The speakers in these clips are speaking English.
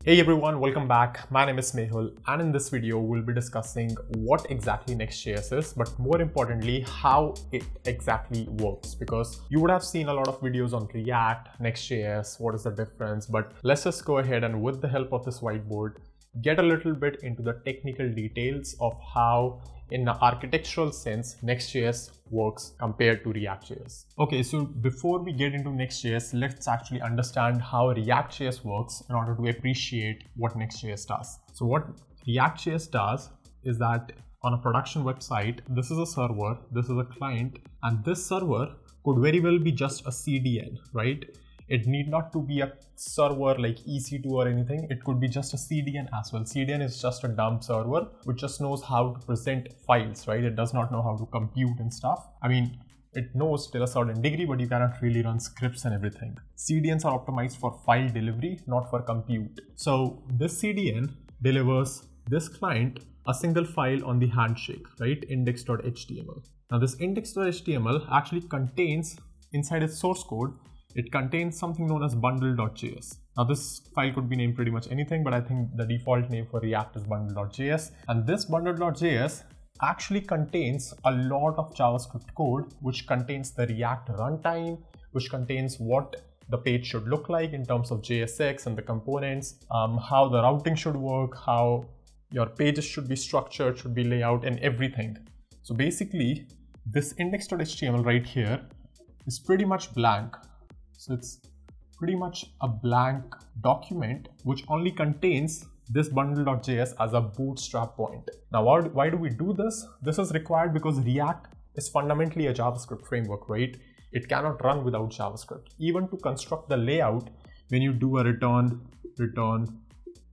Hey everyone, welcome back. My name is Mehul, and in this video we'll be discussing what exactly Next.js is, but more importantly how it exactly works, because you would have seen a lot of videos on React, Next.js, what is the difference, but let's just go ahead and with the help of this whiteboard get a little bit into the technical details of how in an architectural sense Next.js works compared to React.js. Okay, so before we get into Next.js, let's actually understand how React.js works in order to appreciate what Next.js does. So what React.js does is that on a production website, this is a server, this is a client, and this server could very well be just a CDN, right? It need not to be a server like EC2 or anything. It could be just a CDN as well. CDN is just a dumb server which just knows how to present files, right? It does not know how to compute and stuff. I mean, it knows till a certain degree, but you cannot really run scripts and everything. CDNs are optimized for file delivery, not for compute. So this CDN delivers this client a single file on the handshake, right? Index.html. Now this index.html actually contains inside its source code, it contains something known as bundle.js. Now this file could be named pretty much anything, but I think the default name for React is bundle.js. And this bundle.js actually contains a lot of JavaScript code, which contains the React runtime, which contains what the page should look like in terms of JSX and the components, how the routing should work, how your pages should be structured, should be layout and everything. So basically this index.html right here is pretty much blank. So it's pretty much a blank document which only contains this bundle.js as a bootstrap point. Now, why do we do this? This is required because React is fundamentally a JavaScript framework, right? It cannot run without JavaScript. Even to construct the layout, when you do a return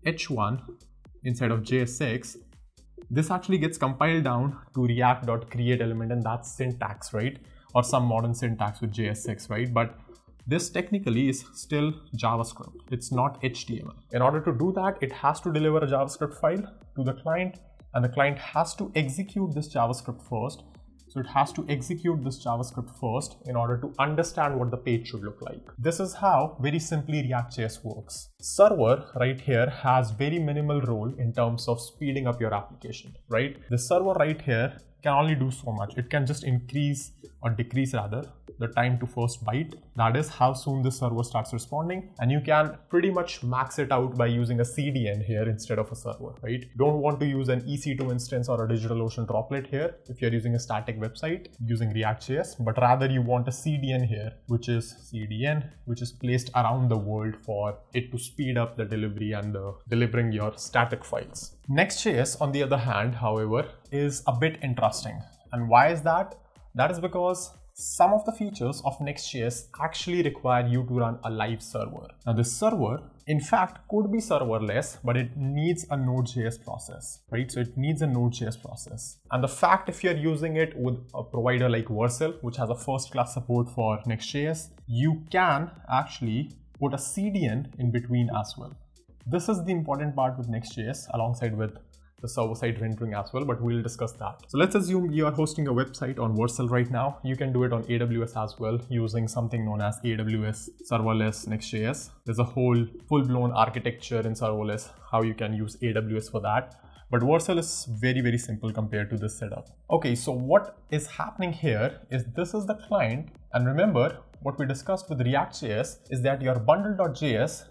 h1 inside of JSX, this actually gets compiled down to react.createElement, and that's syntax, right? Or some modern syntax with JSX, right? But this technically is still JavaScript. It's not HTML. In order to do that, it has to deliver a JavaScript file to the client, and the client has to execute this JavaScript first. So it has to execute this JavaScript first in order to understand what the page should look like. This is how very simply React.js works. Server right here has very minimal role in terms of speeding up your application, right? The server right here can only do so much. It can just increase or decrease rather the time to first byte. That is how soon the server starts responding, and you can pretty much max it out by using a CDN here instead of a server, right? You don't want to use an EC2 instance or a DigitalOcean droplet here if you're using a static website using React.js, but rather you want a CDN here, which is placed around the world for it to speed up the delivery and delivering your static files. Next.js, on the other hand, however, is a bit interesting. And why is that? That is because some of the features of Next.js actually require you to run a live server. Now this server, in fact, could be serverless, but it needs a Node.js process, right? So it needs a Node.js process. And the fact if you're using it with a provider like Vercel, which has a first-class support for Next.js, you can actually put a CDN in between as well. This is the important part with Next.js alongside with the server-side rendering as well, but we'll discuss that. So let's assume you are hosting a website on Vercel right now. You can do it on AWS as well using something known as AWS serverless Next.js. There's a whole full-blown architecture in serverless, how you can use AWS for that. But Vercel is very, very simple compared to this setup. Okay, so what is happening here is this is the client. And remember, what we discussed with React.js is that your bundle.js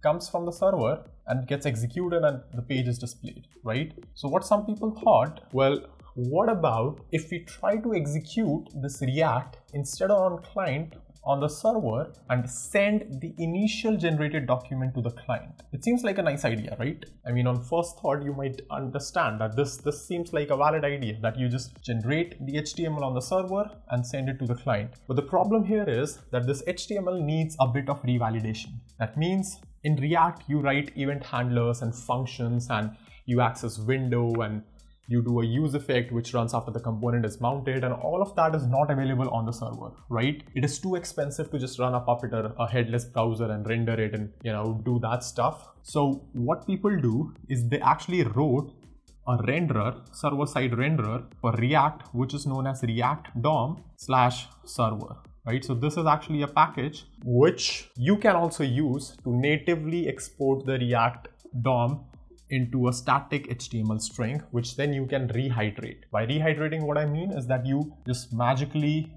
comes from the server and gets executed and the page is displayed, right? So what some people thought, well, what about if we try to execute this React instead of on client on the server and send the initial generated document to the client? It seems like a nice idea, right? I mean, on first thought, you might understand that this seems like a valid idea, that you just generate the HTML on the server and send it to the client. But the problem here is that this HTML needs a bit of revalidation. That means in React, you write event handlers and functions, and you access window, and you do a use effect which runs after the component is mounted, and all of that is not available on the server, right? It is too expensive to just run a Puppeteer, a headless browser, and render it and do that stuff. So what people do is they actually wrote a renderer, server-side renderer for React, which is known as React DOM/server. right? So this is actually a package which you can also use to natively export the React DOM into a static HTML string, which then you can rehydrate. By rehydrating, what I mean is that you just magically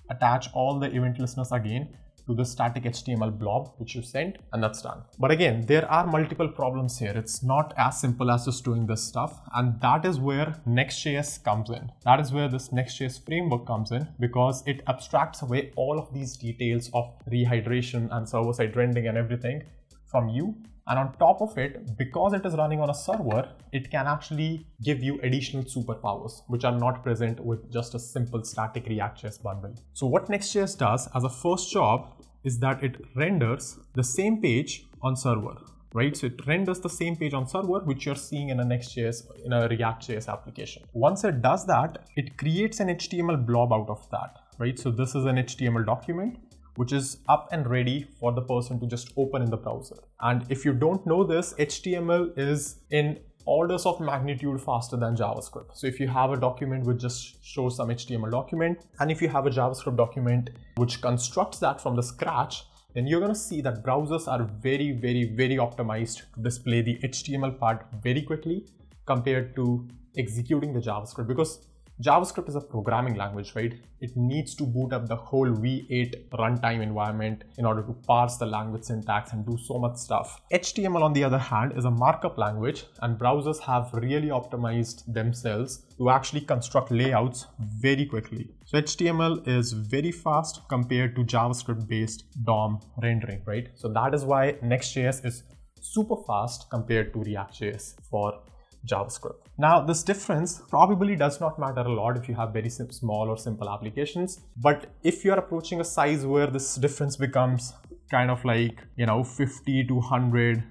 attach all the event listeners again to the static HTML blob which you sent, and that's done. But again, there are multiple problems here. It's not as simple as just doing this stuff, and that is where Next.js comes in. That is where this Next.js framework comes in, because it abstracts away all of these details of rehydration and server-side rendering and everything from you. And on top of it, because it is running on a server, it can actually give you additional superpowers, which are not present with just a simple static React.js bundle. So what Next.js does as a first job is that it renders the same page on server, right? So it renders the same page on server, which you're seeing in a Next.js, in a React.js application. Once it does that, it creates an HTML blob out of that, right? So this is an HTML document, which is up and ready for the person to just open in the browser. And if you don't know this, HTML is in orders of magnitude faster than JavaScript. So if you have a document which just shows some HTML document, and if you have a JavaScript document which constructs that from the scratch, then you're gonna see that browsers are very, very, very optimized to display the HTML part very quickly compared to executing the JavaScript, because JavaScript is a programming language, right? It needs to boot up the whole V8 runtime environment in order to parse the language syntax and do so much stuff. HTML, on the other hand, is a markup language, and browsers have really optimized themselves to actually construct layouts very quickly. So HTML is very fast compared to JavaScript-based DOM rendering, right? So that is why Next.js is super fast compared to React.js for JavaScript. Now, this difference probably does not matter a lot if you have very small or simple applications, but if you're approaching a size where this difference becomes kind of like, 50 to 100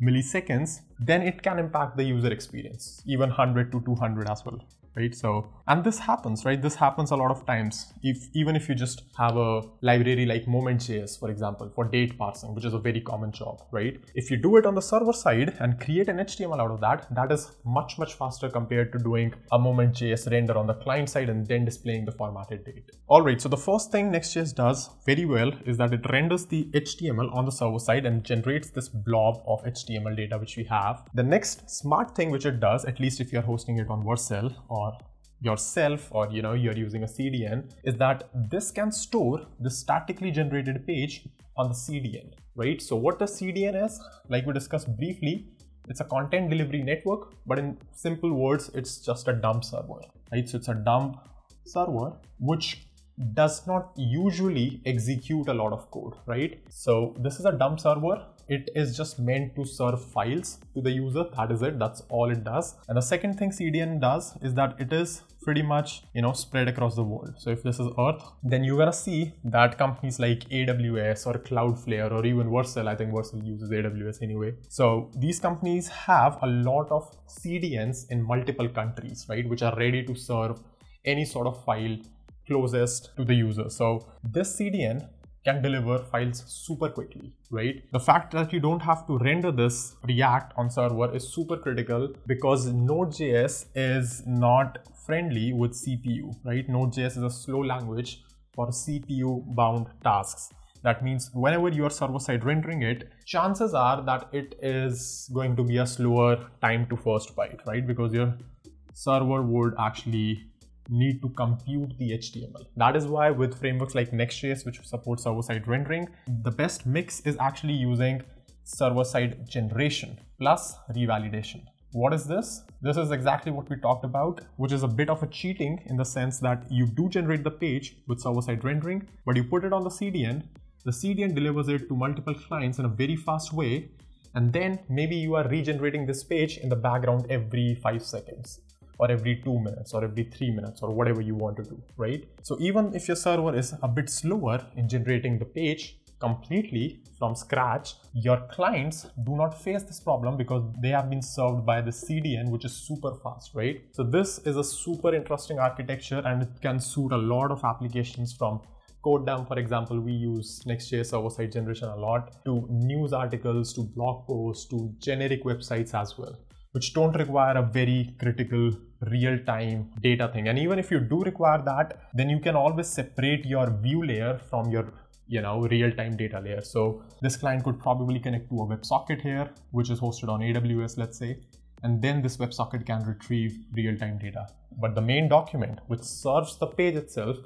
milliseconds, then it can impact the user experience, even 100 to 200 as well, right? So, and this happens, right? This happens a lot of times. Even if you just have a library like Moment.js, for example, for date parsing, which is a very common job, right? If you do it on the server side and create an HTML out of that, that is much, much faster compared to doing a Moment.js render on the client side and then displaying the formatted date. All right, so the first thing Next.js does very well is that it renders the HTML on the server side and generates this blob of HTML data which we have. The next smart thing which it does, at least if you're hosting it on Vercel or yourself, or you're using a CDN, is that this can store the statically generated page on the CDN, right? So what the CDN is, like we discussed briefly, it's a content delivery network, but in simple words, it's just a dump server, right? So it's a dump server which does not usually execute a lot of code, right? So this is a dump server. It is just meant to serve files to the user. That is it. That's all it does. And the second thing CDN does is that it is pretty much, spread across the world. So if this is Earth, then you're gonna see that companies like AWS or Cloudflare or even Vercel, I think Vercel uses AWS anyway. So these companies have a lot of CDNs in multiple countries, right? Which are ready to serve any sort of file closest to the user. So this CDN can deliver files super quickly, right? The fact that you don't have to render this React on server is super critical, because Node.js is not friendly with CPU, right? Node.js is a slow language for CPU bound tasks. That means whenever you are server-side rendering it, chances are that it is going to be a slower time to first byte, right? Because your server would actually need to compute the HTML. That is why with frameworks like Next.js, which support server-side rendering, the best mix is actually using server-side generation plus revalidation. What is this? This is exactly what we talked about, which is a bit of a cheating in the sense that you do generate the page with server-side rendering, but you put it on the CDN delivers it to multiple clients in a very fast way, and then maybe you are regenerating this page in the background every 5 seconds. Or every 2 minutes or every 3 minutes or whatever you want to do, right? So even if your server is a bit slower in generating the page completely from scratch, your clients do not face this problem because they have been served by the CDN, which is super fast, right? So this is a super interesting architecture, and it can suit a lot of applications, from codedamn, for example. We use Next.js server-side generation a lot, to news articles, to blog posts, to generic websites as well, which don't require a very critical real-time data thing. And even if you do require that, then you can always separate your view layer from your real-time data layer. So this client could probably connect to a WebSocket here, which is hosted on AWS, let's say, and then this WebSocket can retrieve real-time data. But the main document, which serves the page itself,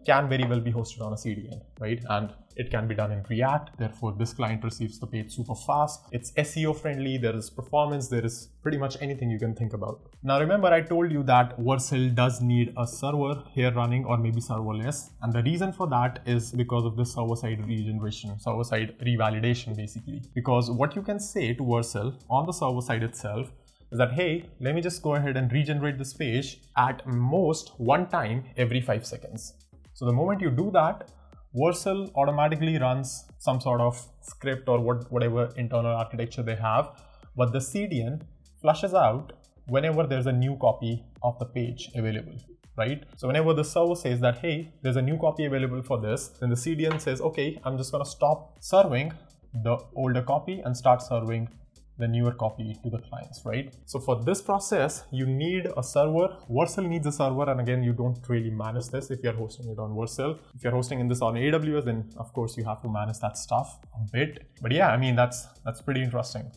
can very well be hosted on a CDN, right? And it can be done in React. Therefore, this client receives the page super fast. It's SEO friendly. There is performance. There is pretty much anything you can think about. Now, remember, I told you that Vercel does need a server here running, or maybe serverless. And the reason for that is because of this server-side regeneration, server-side revalidation, basically. Because what you can say to Vercel on the server side itself is that, hey, let me just go ahead and regenerate this page at most one time every 5 seconds. So the moment you do that, Vercel automatically runs some sort of script or whatever internal architecture they have, but the CDN flushes out whenever there's a new copy of the page available, right? So whenever the server says that, hey, there's a new copy available for this, then the CDN says, okay, I'm just gonna stop serving the older copy and start serving the newer copy to the clients, right? So for this process, you need a server. Vercel needs a server, and again, you don't really manage this if you're hosting it on Vercel. If you're hosting this on AWS, then of course you have to manage that stuff a bit. But yeah, I mean, that's pretty interesting.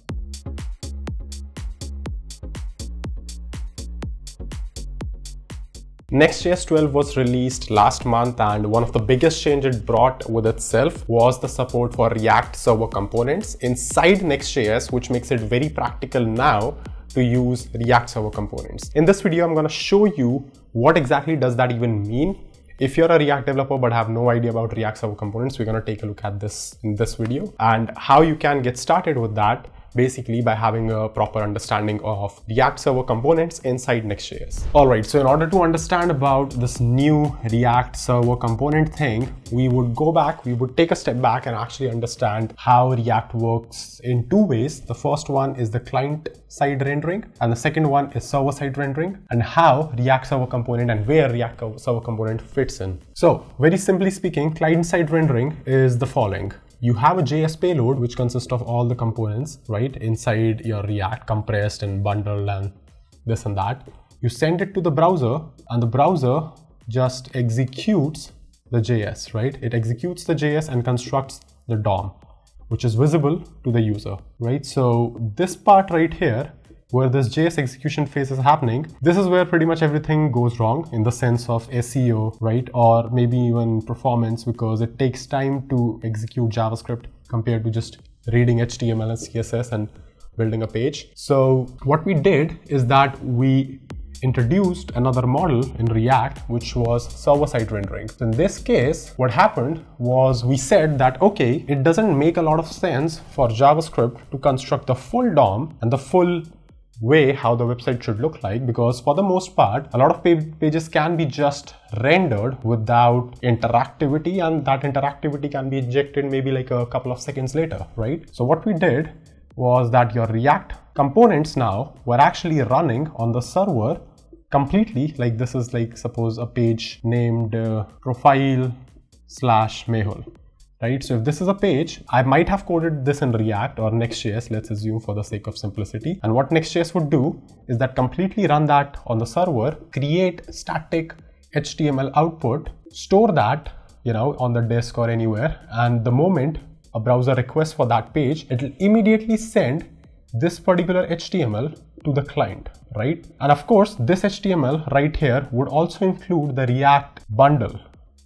Next.js 12 was released last month, and one of the biggest changes it brought with itself was the support for React server components inside Next.js, which makes it very practical now to use React server components. In this video, I'm going to show you what exactly does that even mean. If you're a React developer but have no idea about React server components, we're going to take a look at this in this video, and how you can get started with that, basically by having a proper understanding of React server components inside Next.js. Alright, so in order to understand about this new React server component thing, we would take a step back and actually understand how React works in two ways. The first one is the client-side rendering, and the second one is server-side rendering, and how React server component and where React server component fits in. So very simply speaking, client-side rendering is the following. You have a JS payload which consists of all the components, right, inside your React, compressed and bundled and this and that. You send it to the browser, and the browser just executes the JS, right? It executes the JS and constructs the DOM, which is visible to the user, right? So this part right here, where this JS execution phase is happening, this is where pretty much everything goes wrong in the sense of SEO, right? Or maybe even performance, because it takes time to execute JavaScript compared to just reading HTML and CSS and building a page. So what we did is that we introduced another model in React, which was server-side rendering. So in this case, what happened was we said that, okay, it doesn't make a lot of sense for JavaScript to construct the full DOM and the full way how the website should look like, because for the most part, a lot of pages can be just rendered without interactivity, and that interactivity can be injected maybe like a couple of seconds later, right? So what we did was that your React components now were actually running on the server completely. Like this is like, suppose a page named profile/Mehul. Right? So if this is a page, I might have coded this in React or Next.js, let's assume for the sake of simplicity. And what Next.js would do is that completely run that on the server, create static HTML output, store that, on the disk or anywhere. And the moment a browser requests for that page, it will immediately send this particular HTML to the client, right? And of course, this HTML right here would also include the React bundle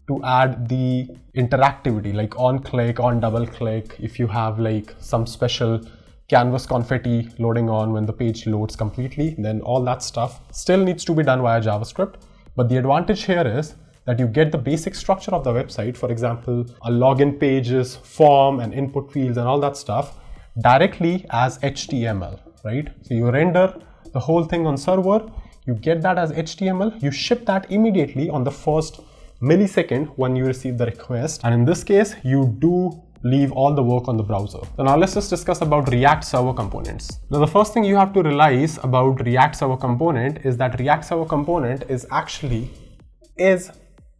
to add the interactivity, like on click, on double click, if you have like some special canvas confetti loading on when the page loads completely, then all that stuff still needs to be done via JavaScript. But the advantage here is that you get the basic structure of the website, for example, a login pages, form and input fields and all that stuff directly as HTML, right? So you render the whole thing on server, you get that as HTML, you ship that immediately on the first millisecond when you receive the request, and in this case you do leave all the work on the browser. So now let's just discuss about React server components. Now the first thing you have to realize about React server component is that React server component is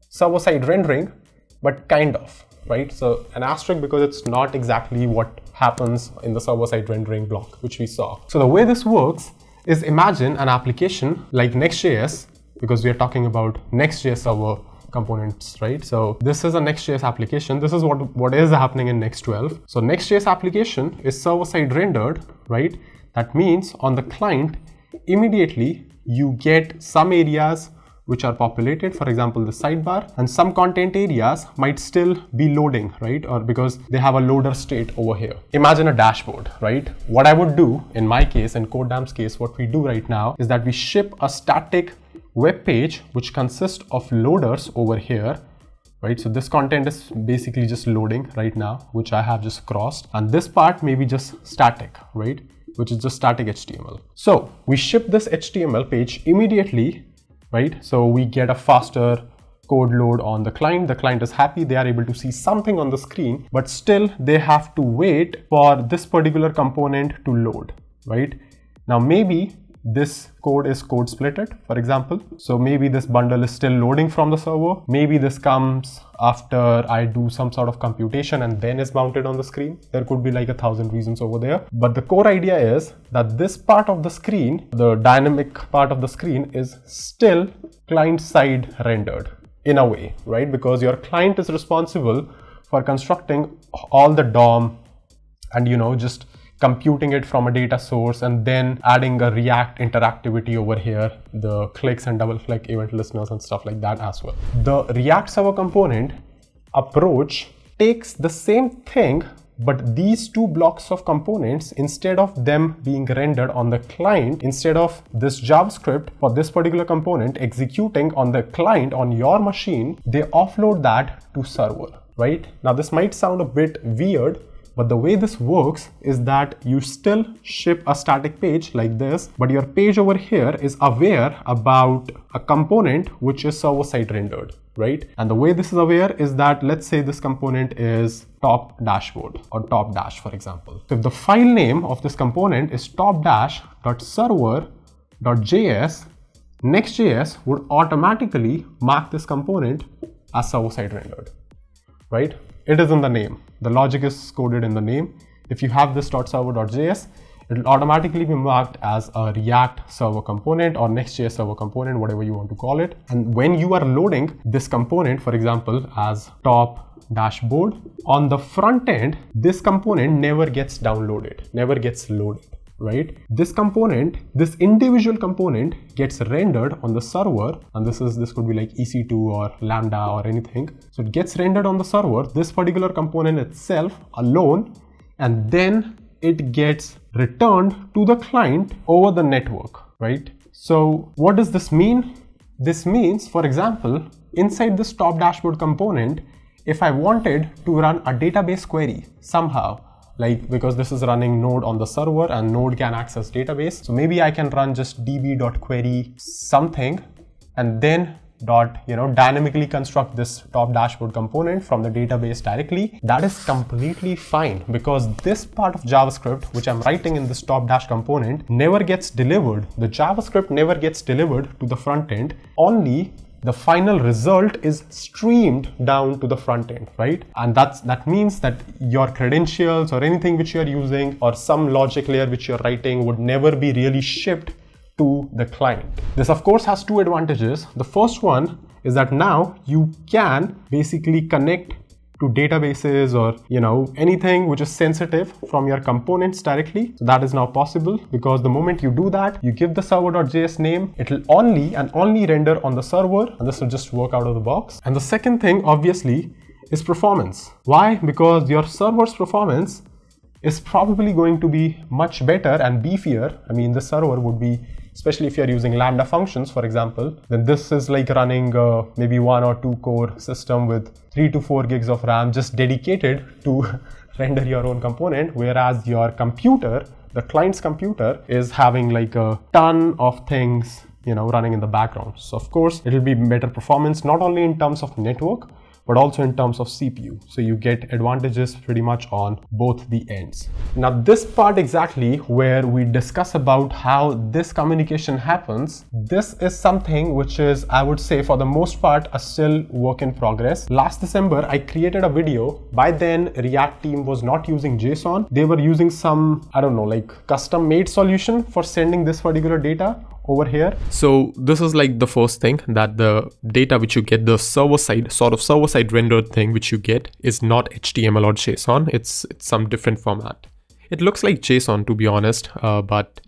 server-side rendering, but kind of, right? So an asterisk, because it's not exactly what happens in the server-side rendering block which we saw. So the way this works is, imagine an application like Next.js, because we are talking about Next.js server components, right? So this is a Next.js application. This is what is happening in Next 12. So Next.js application is server-side rendered, right? That means on the client, immediately you get some areas which are populated, for example, the sidebar, and some content areas might still be loading, right? Or because they have a loader state over here. Imagine a dashboard, right? What I would do in my case, in codedamm's case, what we do right now is that we ship a static web page which consists of loaders over here, right? So this content is basically just loading right now, which I have just crossed, and this part may be just static, right? Which is just static HTML. So we ship this HTML page immediately, right? So we get a faster code load on the client. The client is happy, they are able to see something on the screen, but still they have to wait for this particular component to load, right? Now maybe this code is code splitted, for example. So maybe this bundle is still loading from the server. Maybe this comes after I do some sort of computation and then is mounted on the screen. There could be like 1,000 reasons over there. But the core idea is that this part of the screen, the dynamic part of the screen, is still client side rendered in a way, right? Because your client is responsible for constructing all the DOM and, just computing it from a data source and then adding a React interactivity over here, the clicks and double click event listeners and stuff like that as well. The React server component approach takes the same thing, but these two blocks of components, instead of them being rendered on the client, instead of this JavaScript for this particular component executing on the client on your machine, they offload that to server, right? Now this might sound a bit weird, but the way this works is that you still ship a static page like this, but your page over here is aware about a component which is server-side rendered, right? And the way this is aware is that, let's say this component is top dashboard or top dash, for example. So if the file name of this component is top-dash.server.js, Next.js would automatically mark this component as server-side rendered, right? It is in the name. The logic is coded in the name. If you have this .server.js, it will automatically be marked as a React server component or Next.js server component, whatever you want to call it. And when you are loading this component, for example, as top dashboard, on the front end, this component never gets downloaded, never gets loaded, right? This component, this individual component gets rendered on the server, and this could be like EC2 or Lambda or anything. So it gets rendered on the server, this particular component itself alone, and then it gets returned to the client over the network, right? So what does this mean? This means, for example, inside this top dashboard component, if I wanted to run a database query somehow, like because this is running Node on the server and Node can access database. So maybe I can run just db.query something and then dynamically construct this top dashboard component from the database directly. That is completely fine because this part of JavaScript, which I'm writing in this top dash component, never gets delivered. The JavaScript never gets delivered to the front end. Only the final result is streamed down to the front end, right? And that means that your credentials or anything which you're using or some logic layer which you're writing would never be really shipped to the client. This of course has two advantages. The first one is that now you can basically connect to databases or anything which is sensitive from your components directly. So that is now possible because the moment you do that, you give the server.js name, it will only and only render on the server, and this will just work out of the box. And the second thing obviously is performance. Why? Because your server's performance is probably going to be much better and beefier. I mean, the server would be, especially if you're using Lambda functions, for example, then this is like running maybe 1 or 2 core system with 3 to 4 gigs of RAM just dedicated to render your own component, whereas your computer, the client's computer, is having like a ton of things running in the background. So of course, it will be better performance, not only in terms of network, but also in terms of CPU. So you get advantages pretty much on both the ends. Now this part exactly where we discuss about how this communication happens, this is something which is, I would say, for the most part, a still work in progress. Last December, I created a video. By then, React team was not using JSON. They were using some, I don't know, like custom made solution for sending this particular data over here. So this is like the first thing, that the data which you get, the server side rendered thing which you get is not HTML or JSON. It's some different format. It looks like JSON, to be honest, but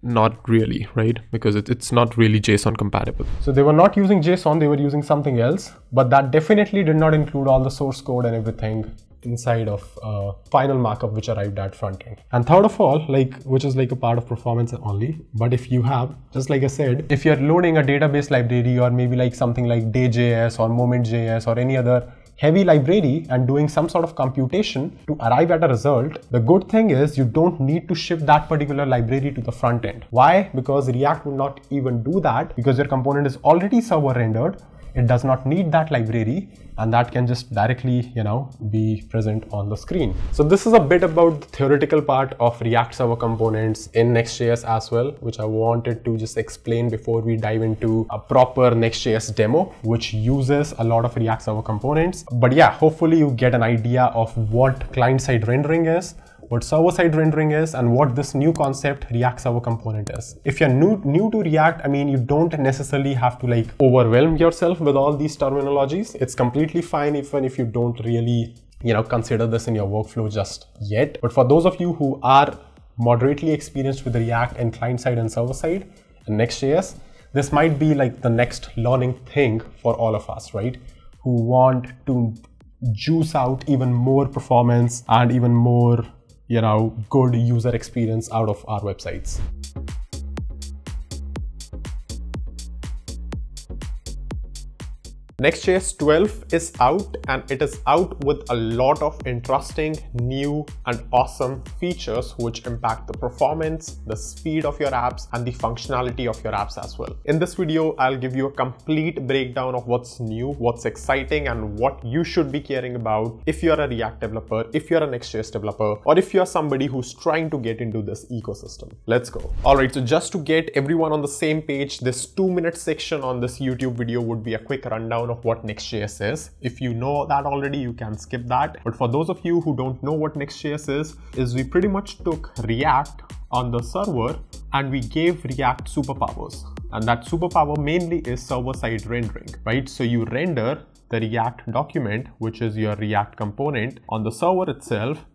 not really, right? Because it's not really JSON compatible. So they were not using JSON, they were using something else, but that definitely did not include all the source code and everything inside of final markup which arrived at front end. And third of all, which is like a part of performance only, but if you have, just like I said, if you're loading a database library or maybe like something like day.js or moment.js or any other heavy library and doing some sort of computation to arrive at a result, the good thing is you don't need to ship that particular library to the front end. Why? Because React will not even do that, because your component is already server rendered. It does not need that library, and that can just directly, be present on the screen. So this is a bit about the theoretical part of React server components in Next.js as well, which I wanted to just explain before we dive into a proper Next.js demo, which uses a lot of React server components. But yeah, hopefully you get an idea of what client-side rendering is, what server-side rendering is, and what this new concept React server component is. If you're new to React, I mean, you don't necessarily have to overwhelm yourself with all these terminologies. It's completely fine even if you don't really, consider this in your workflow just yet. But for those of you who are moderately experienced with React and client-side and server-side and Next.js, this might be like the next learning thing for all of us, right? Who want to juice out even more performance and even more good user experience out of our websites. Next.js 12 is out, and it is out with a lot of interesting, new and awesome features which impact the performance, the speed of your apps and the functionality of your apps as well. In this video, I'll give you a complete breakdown of what's new, what's exciting, and what you should be caring about if you're a React developer, if you're a Next.js developer, or if you're somebody who's trying to get into this ecosystem. Let's go. All right, so just to get everyone on the same page, this 2-minute section on this YouTube video would be a quick rundown of what Next.js is. If you know that already, you can skip that. But for those of you who don't know what Next.js is we pretty much took React on the server and we gave React superpowers. And that superpower mainly is server-side rendering, right? So you render the React document, which is your React component, on the server itself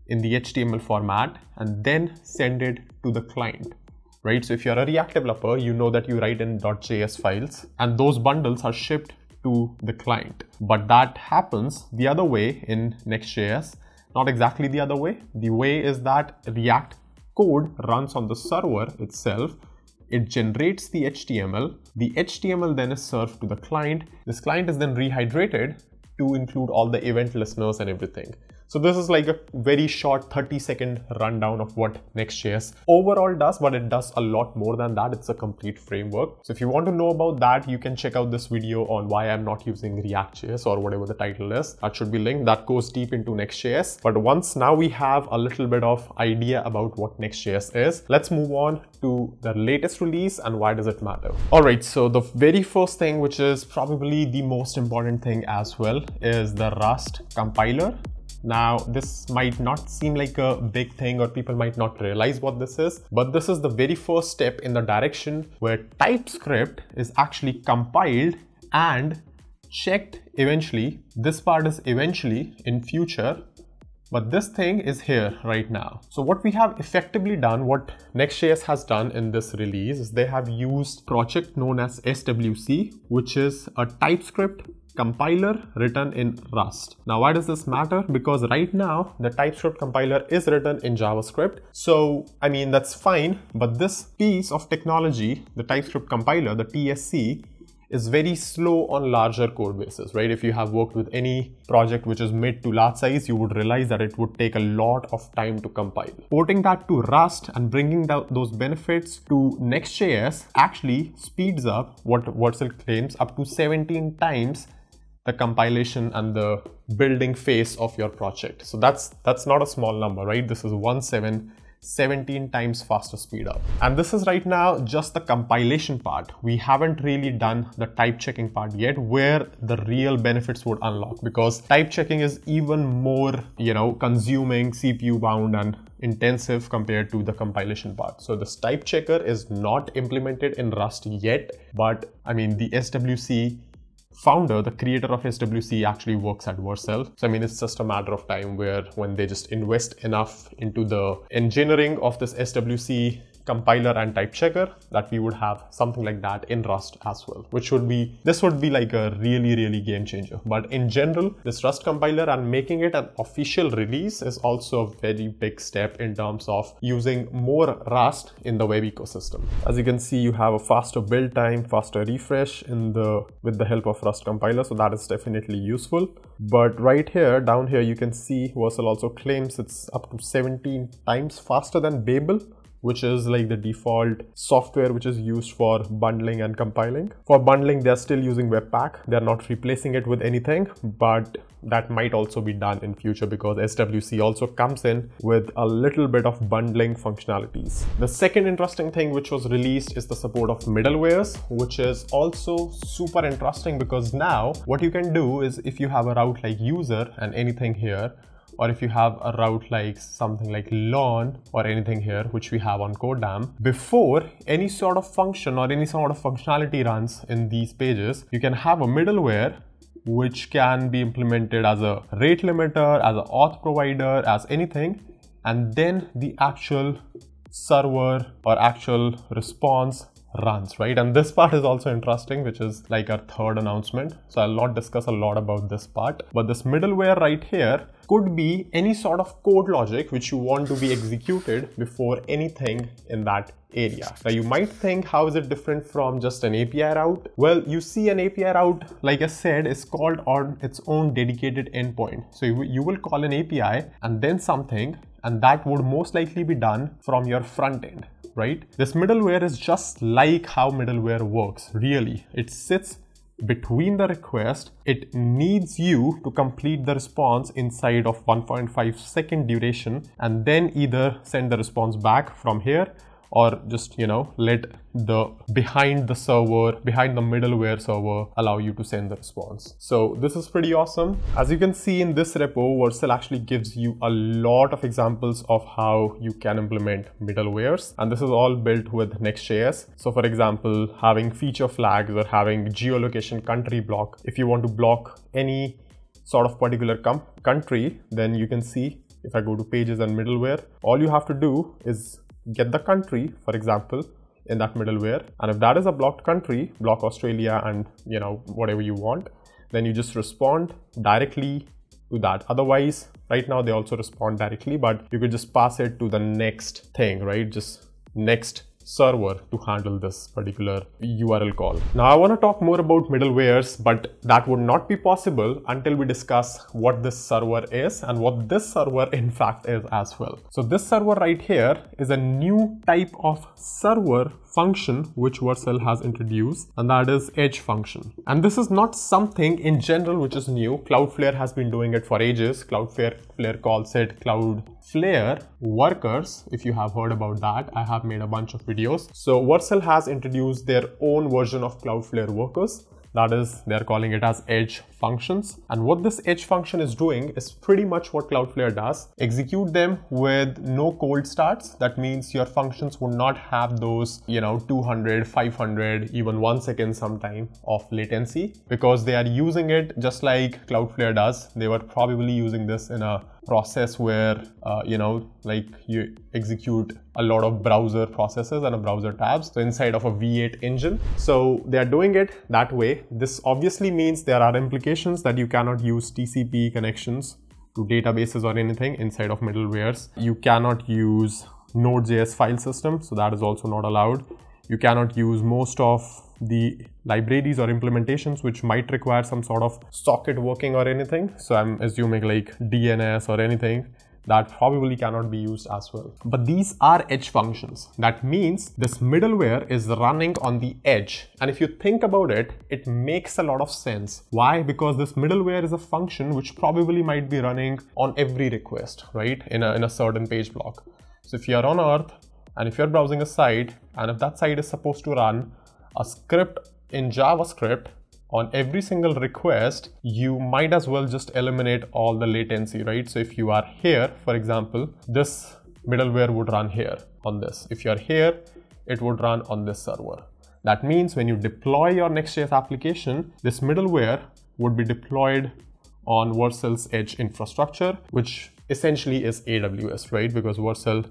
in the HTML format, and then send it to the client. Right? So if you're a React developer, you know that you write in .js files and those bundles are shipped to the client. But that happens the other way in Next.js. Not exactly the other way. The way is that React code runs on the server itself. It generates the HTML. The HTML then is served to the client. This client is then rehydrated to include all the event listeners and everything. So this is like a very short 30-second rundown of what Next.js overall does, but it does a lot more than that. It's a complete framework. So if you want to know about that, you can check out this video on why I'm not using React.js or whatever the title is. That should be linked. That goes deep into Next.js. But once now we have a little bit of idea about what Next.js is, let's move on to the latest release and why does it matter. All right, so the very first thing, which is probably the most important thing as well, is the Rust compiler. Now, this might not seem like a big thing or people might not realize what this is, but this is the very first step in the direction where TypeScript is actually compiled and checked eventually. This part is eventually in future, but this thing is here right now. So what we have effectively done, what Next.js has done in this release, is they have used a project known as SWC, which is a TypeScript compiler written in Rust. Now, why does this matter? Because right now the TypeScript compiler is written in JavaScript. So, I mean, that's fine, but this piece of technology, the TypeScript compiler, the TSC, is very slow on larger code bases, right? If you have worked with any project which is mid to large size, you would realize that it would take a lot of time to compile. Porting that to Rust and bringing those benefits to Next.js actually speeds up what Wurzel claims up to 17 times the compilation and the building phase of your project. So that's not a small number, right? This is 17 17 times faster speed up. And this is right now just the compilation part. We haven't really done the type checking part yet, where the real benefits would unlock, because type checking is even more, consuming CPU bound and intensive compared to the compilation part. So this type checker is not implemented in Rust yet, but I mean, the SWC founder, the creator of SWC, actually works at Vercel. So I mean, it's just a matter of time where when they just invest enough into the engineering of this SWC compiler and type checker, that we would have something like that in Rust as well, which would be, this would be like a really game changer. But in general, this Rust compiler and making it an official release is also a very big step in terms of using more Rust in the web ecosystem. As you can see, you have a faster build time, faster refresh with the help of Rust compiler, so that is definitely useful. But right here, down here, you can see Vercel also claims it's up to 17 times faster than Babel, which is like the default software which is used for bundling and compiling. For bundling, they're still using Webpack. They're not replacing it with anything, but that might also be done in future because SWC also comes in with a little bit of bundling functionalities. The second interesting thing which was released is the support of middlewares, which is also super interesting because now what you can do is, if you have a route like user and anything here, or if you have a route like something like lawn or anything here, which we have on codedamn, before any sort of function or any sort of functionality runs in these pages, you can have a middleware which can be implemented as a rate limiter, as an auth provider, as anything, and then the actual server or actual response runs, right? And this part is also interesting, which is like our third announcement. So I'll not discuss a lot about this part, but this middleware right here could be any sort of code logic which you want to be executed before anything in that area. Now you might think, how is it different from just an API route? Well, you see, an API route, like I said, is called on its own dedicated endpoint. So you will call an API and then something, and that would most likely be done from your front end, right? This middleware is just like how middleware works, really. It sits between the request. It needs you to complete the response inside of 1.5 second duration, and then either send the response back from here, or just, let the behind the middleware server allow you to send the response. So this is pretty awesome. As you can see in this repo, Vercel actually gives you a lot of examples of how you can implement middlewares, and this is all built with Next.js. So for example, having feature flags or having geolocation country block. If you want to block any sort of particular country, then you can see, if I go to pages and middleware, all you have to do is get the country, for example, in that middleware, and if that is a blocked country, block Australia and whatever you want, then you just respond directly to that. Otherwise, right now they also respond directly, but you could just pass it to the next thing, right? Just next server to handle this particular URL call. Now I want to talk more about middlewares, but that would not be possible until we discuss what this server is and what this server in fact is as well. So this server right here is a new type of server function which Vercel has introduced, and that is edge function. And this is not something in general which is new. Cloudflare has been doing it for ages. Cloudflare calls it Cloudflare workers. If you have heard about that, I have made a bunch of videos. So Vercel has introduced their own version of Cloudflare workers. That is, they're calling it as edge functions. And what this edge function is doing is pretty much what Cloudflare does. Execute them with no cold starts. That means your functions will not have those, 200, 500, even 1 second sometime of latency, because they are using it just like Cloudflare does. They were probably using this in a process where, like you execute a lot of browser processes and a browser tabs, so inside of a V8 engine. So they are doing it that way. This obviously means there are implications that you cannot use TCP connections to databases or anything inside of middlewares. You cannot use Node.js file system, so that is also not allowed. You cannot use most of the libraries or implementations which might require some sort of socket working or anything. So I'm assuming like DNS or anything that probably cannot be used as well. But these are edge functions. That means this middleware is running on the edge. And if you think about it, it makes a lot of sense. Why? Because this middleware is a function which probably might be running on every request, right? In a certain page block. So if you're on Earth and if you're browsing a site and if that site is supposed to run a script in JavaScript on every single request, you might as well just eliminate all the latency, right? So if you are here, for example, this middleware would run here on this. If you're here, it would run on this server. That means when you deploy your Next.js application, this middleware would be deployed on Vercel's edge infrastructure, which essentially is AWS, right? Because Vercel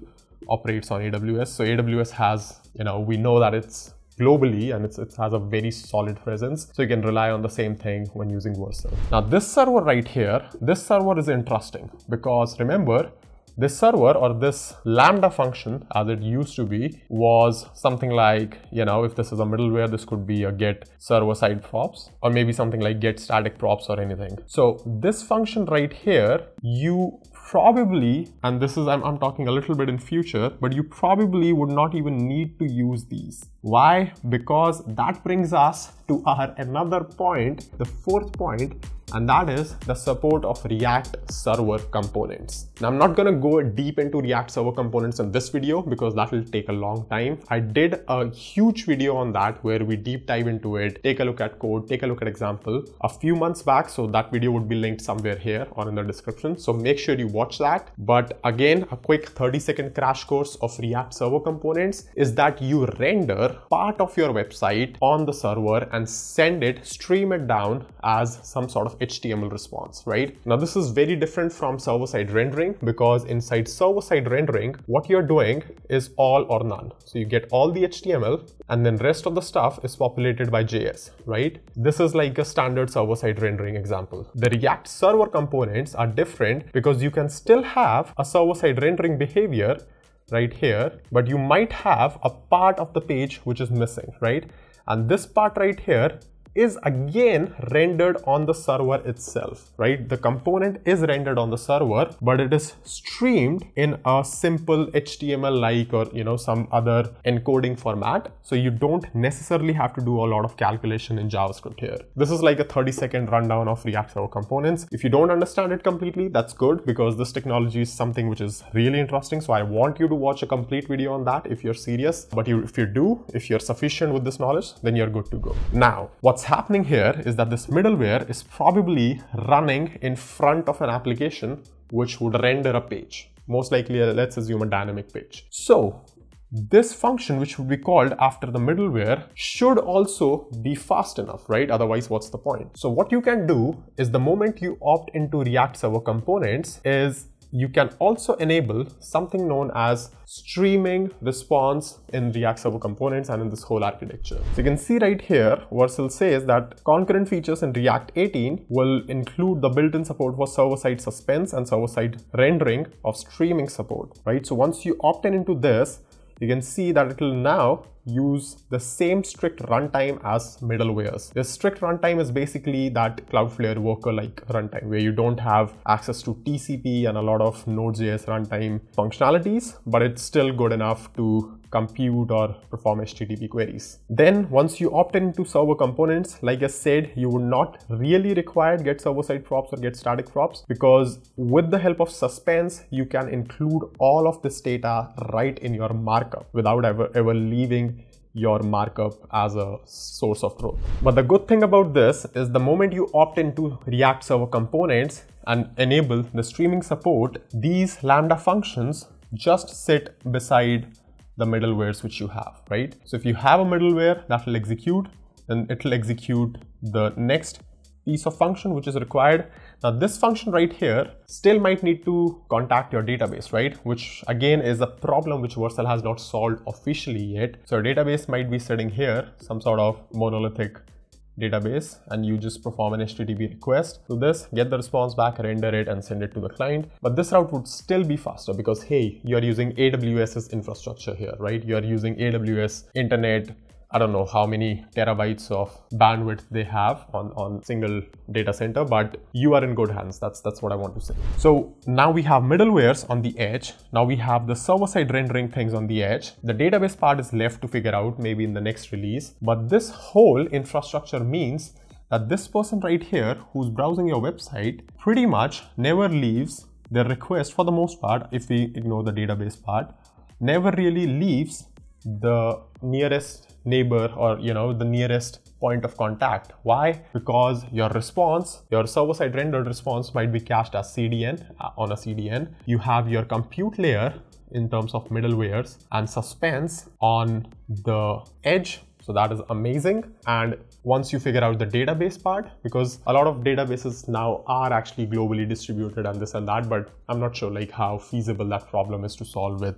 operates on AWS. So AWS has, we know that it's globally and it has a very solid presence. So you can rely on the same thing when using Vercel. Now this server right here, this server is interesting because remember, this server or this Lambda function, as it used to be, was something like, if this is a middleware, this could be a get server-side props or maybe something like get static props or anything. So this function right here, you probably, and this is, I'm talking a little bit in future, but you probably would not even need to use these. Why? Because that brings us to our another point, the fourth point, and that is the support of React server components. Now, I'm not going to go deep into React server components in this video because that will take a long time. I did a huge video on that where we deep dive into it, take a look at code, take a look at example a few months back. So that video would be linked somewhere here or in the description. So make sure you watch that. But again, a quick 30-second crash course of React server components is that you render part of your website on the server and send it, stream it down as some sort of HTML response, right? Now, this is very different from server-side rendering because inside server-side rendering, what you're doing is all or none. So you get all the HTML and then rest of the stuff is populated by JS, right? This is like a standard server-side rendering example. The React server components are different because you can still have a server-side rendering behavior right here, but you might have a part of the page which is missing, right? And this part right here is again rendered on the server itself, right? The component is rendered on the server, but it is streamed in a simple HTML-like or some other encoding format. So you don't necessarily have to do a lot of calculation in JavaScript here. This is like a 30-second rundown of React server components. If you don't understand it completely, that's good because this technology is something which is really interesting. So I want you to watch a complete video on that if you're serious. But if you're sufficient with this knowledge, then you're good to go. Now, what's happening here is that this middleware is probably running in front of an application which would render a page. Most likely, let's assume a dynamic page. So this function, which would be called after the middleware, should also be fast enough, right? Otherwise, what's the point? So what you can do is the moment you opt into React server components is you can also enable something known as streaming response in React server components and in this whole architecture. So you can see right here, Vercel says that concurrent features in React 18 will include the built-in support for server-side suspense and server-side rendering of streaming support, right? So once you opt into this, you can see that it will now use the same strict runtime as middlewares. The strict runtime is basically that Cloudflare worker-like runtime where you don't have access to TCP and a lot of Node.js runtime functionalities, but it's still good enough to compute or perform HTTP queries. Then once you opt into server components, like I said, you would not really require get server-side props or get static props because with the help of suspense, you can include all of this data right in your markup without ever leaving your markup as a source of truth. But the good thing about this is the moment you opt into React server components and enable the streaming support, these Lambda functions just sit beside the middlewares which you have, right? So if you have a middleware that will execute, then it will execute the next piece of function which is required. Now this function right here still might need to contact your database, right? Which again is a problem which Vercel has not solved officially yet. So your database might be sitting here, some sort of monolithic database, and you just perform an HTTP request to this, get the response back, render it and send it to the client. But this route would still be faster because hey, you're using AWS's infrastructure here, right? You're using AWS internet. I don't know how many terabytes of bandwidth they have on single data center, but you are in good hands. That's what I want to say. So now we have middlewares on the edge. Now we have the server-side rendering things on the edge. The database part is left to figure out maybe in the next release. But this whole infrastructure means that this person right here who's browsing your website pretty much never leaves the request, for the most part, if we ignore the database part, never really leaves the nearest neighbor or the nearest point of contact. Why? Because your response, your server-side rendered response might be cached as CDN on a CDN. You have your compute layer in terms of middlewares and suspense on the edge. So that is amazing. And once you figure out the database part, because a lot of databases now are actually globally distributed and this and that, but I'm not sure like how feasible that problem is to solve with,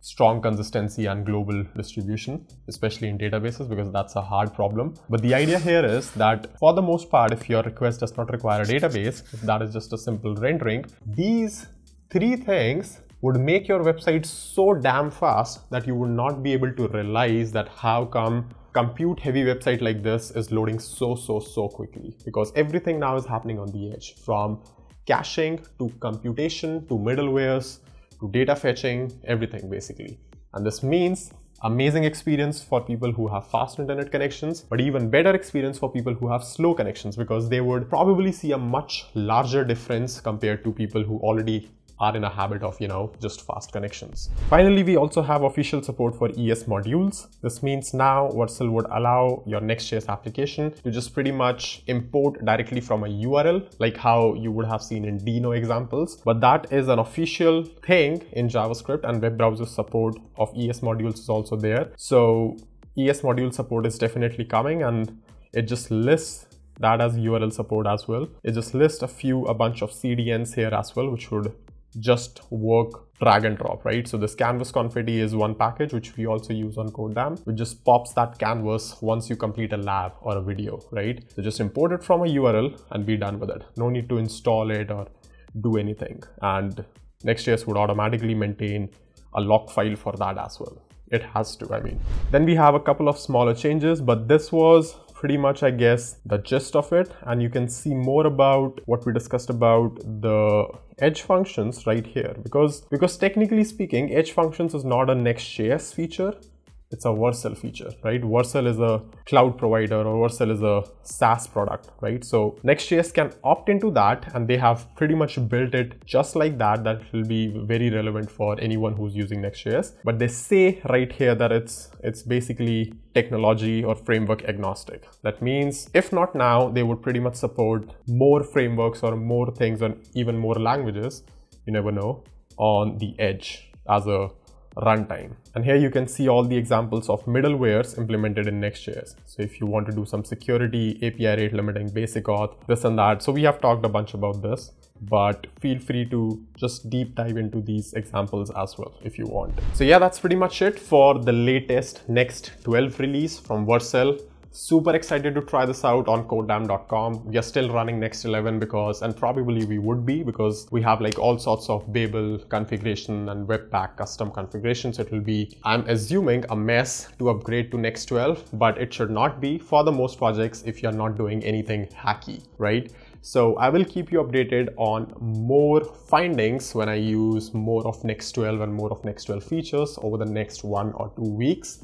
strong consistency and global distribution, especially in databases, because that's a hard problem. But the idea here is that for the most part, if your request does not require a database, if that is just a simple rendering, these three things would make your website so damn fast that you would not be able to realize that how come compute heavy website like this is loading so quickly, because everything now is happening on the edge, from caching to computation to middlewares to data fetching, everything basically. And this means amazing experience for people who have fast internet connections, but even better experience for people who have slow connections, because they would probably see a much larger difference compared to people who already are in a habit of, just fast connections. Finally, we also have official support for ES modules. This means now Vercel would allow your Next.js application to just pretty much import directly from a URL, like how you would have seen in Dino examples. But that is an official thing in JavaScript, and web browser support of ES modules is also there. So ES module support is definitely coming, and it just lists that as URL support as well. It just lists a bunch of CDNs here as well, which would just work drag and drop, right? So this canvas confetti is one package which we also use on codedamn, which just pops that canvas once you complete a lab or a video, right? So just import it from a URL and be done with it. No need to install it or do anything. And Next.js would automatically maintain a log file for that as well. It has to, I mean. Then we have a couple of smaller changes, but this was pretty much, I guess, the gist of it. And you can see more about what we discussed about the edge functions right here, because technically speaking, edge functions is not a Next.js feature. It's a Vercel feature, right? Vercel is a cloud provider, or Vercel is a SaaS product, right? So Next.js can opt into that, and they have pretty much built it just like that. That will be very relevant for anyone who's using Next.js. But they say right here that it's basically technology or framework agnostic. That means if not now, they would pretty much support more frameworks or more things on even more languages, you never know, on the edge as a runtime. And here you can see all the examples of middlewares implemented in Next.js. So if you want to do some security, API rate limiting, basic auth, this and that. So we have talked a bunch about this, but feel free to just deep dive into these examples as well if you want. So yeah, that's pretty much it for the latest Next 12 release from Vercel. Super excited to try this out on codedamn.com. We are still running Next 11 and probably we would be, because we have like all sorts of Babel configuration and Webpack custom configurations. It will be, I'm assuming, a mess to upgrade to Next 12, but it should not be for the most projects if you're not doing anything hacky, right? So I will keep you updated on more findings when I use more of Next 12 and more of Next 12 features over the next 1 or 2 weeks.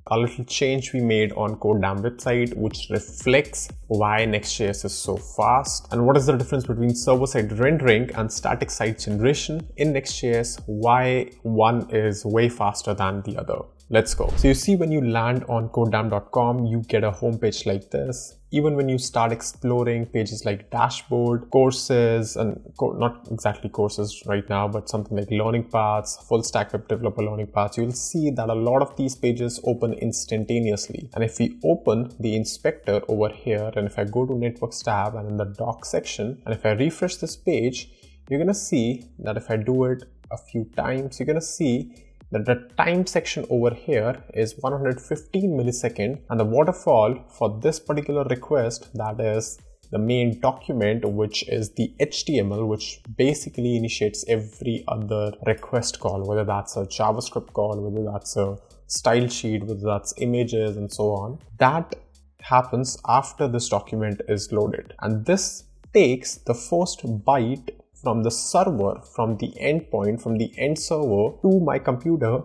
A little change we made on codedamn website, which reflects why Next.js is so fast and what is the difference between server-side rendering and static site generation in Next.js, why one is way faster than the other. Let's go. So you see, when you land on codedamn.com, you get a homepage like this. Even when you start exploring pages like dashboard, courses, and not exactly courses right now, but something like learning paths, full stack web developer learning paths, you will see that a lot of these pages open instantaneously. And if we open the inspector over here, and if I go to networks tab and in the doc section, and if I refresh this page, you're gonna see that if I do it a few times, you're gonna see that the time section over here is 115 millisecond, and the waterfall for this particular request, that is the main document, which is the HTML, which basically initiates every other request call, whether that's a JavaScript call, whether that's a style sheet, whether that's images and so on. That happens after this document is loaded, and this takes the first byte from the server, from the endpoint, from the end server to my computer,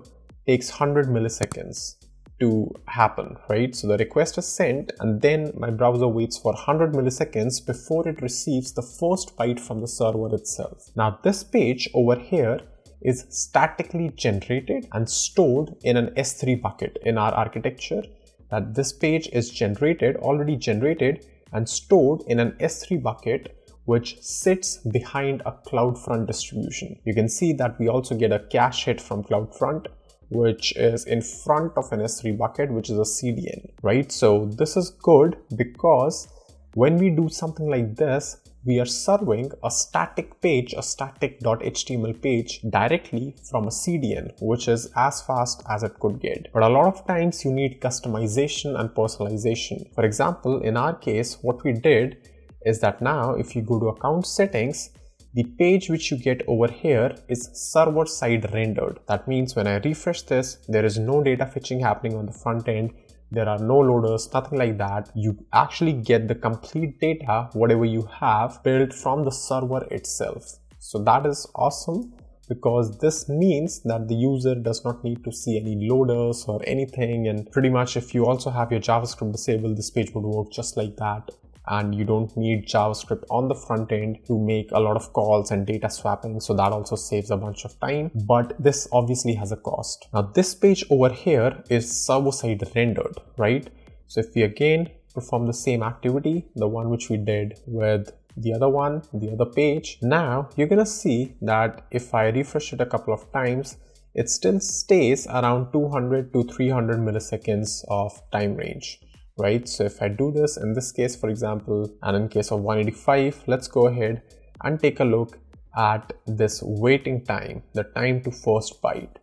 takes 100 milliseconds to happen, right? So the request is sent and then my browser waits for 100 milliseconds before it receives the first byte from the server itself. Now this page over here is statically generated and stored in an S3 bucket in our architecture. That this page is already generated and stored in an S3 bucket which sits behind a CloudFront distribution. You can see that we also get a cache hit from CloudFront, which is in front of an S3 bucket, which is a CDN, right? So this is good because when we do something like this, we are serving a static page, a static.html page directly from a CDN, which is as fast as it could get. But a lot of times you need customization and personalization. For example, in our case, what we did is that now if you go to account settings, the page which you get over here is server side rendered. That means when I refresh this, there is no data fetching happening on the front end. There are no loaders, nothing like that. You actually get the complete data, whatever you have built from the server itself. So that is awesome because this means that the user does not need to see any loaders or anything. And pretty much if you also have your JavaScript disabled, this page would work just like that. And you don't need JavaScript on the front end to make a lot of calls and data swapping. So that also saves a bunch of time, but this obviously has a cost. Now this page over here is server-side rendered, right? So if we again perform the same activity, the one which we did with the other page, now you're gonna see that if I refresh it a couple of times, it still stays around 200 to 300 milliseconds of time range. Right, so if I do this in this case, for example, and in case of 185, let's go ahead and take a look at this waiting time, the time to first byte.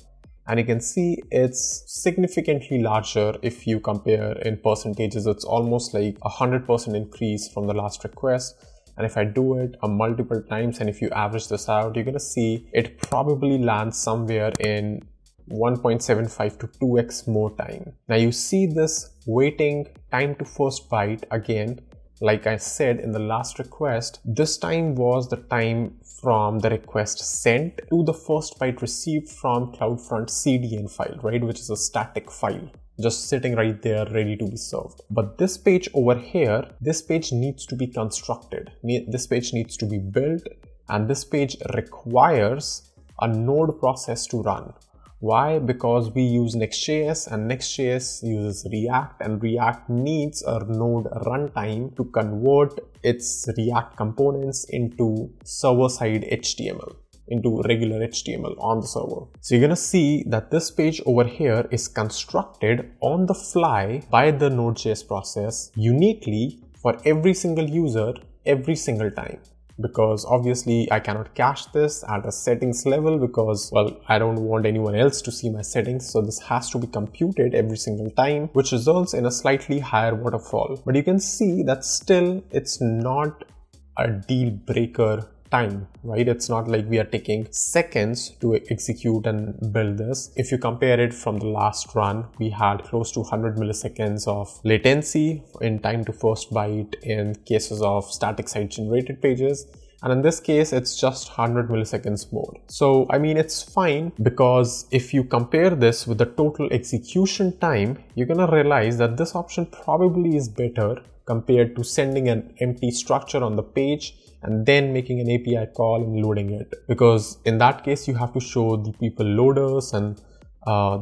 And you can see it's significantly larger if you compare in percentages. It's almost like 100% increase from the last request. And if I do it multiple times and if you average this out, you're gonna see it probably lands somewhere in 1.75 to 2x more time. Now you see this waiting time to first byte again, like I said in the last request, this time was the time from the request sent to the first byte received from CloudFront CDN file, right, which is a static file just sitting right there ready to be served. But this page over here, this page needs to be constructed, this page needs to be built, and this page requires a node process to run. Why? Because we use Next.js and Next.js uses React, and React needs a node runtime to convert its React components into server-side HTML, into regular HTML on the server. So you're gonna see that this page over here is constructed on the fly by the Node.js process uniquely for every single user every single time. Because obviously I cannot cache this at a settings level because, well, I don't want anyone else to see my settings. So this has to be computed every single time, which results in a slightly higher waterfall. But you can see that still it's not a deal breaker time, right? It's not like we are taking seconds to execute and build this. If you compare it from the last run, we had close to 100 milliseconds of latency in time to first byte in cases of static site generated pages. And in this case, it's just 100 milliseconds more. So, I mean, it's fine because if you compare this with the total execution time, you're gonna realize that this option probably is better compared to sending an empty structure on the page and then making an API call and loading it. Because in that case, you have to show the people loaders and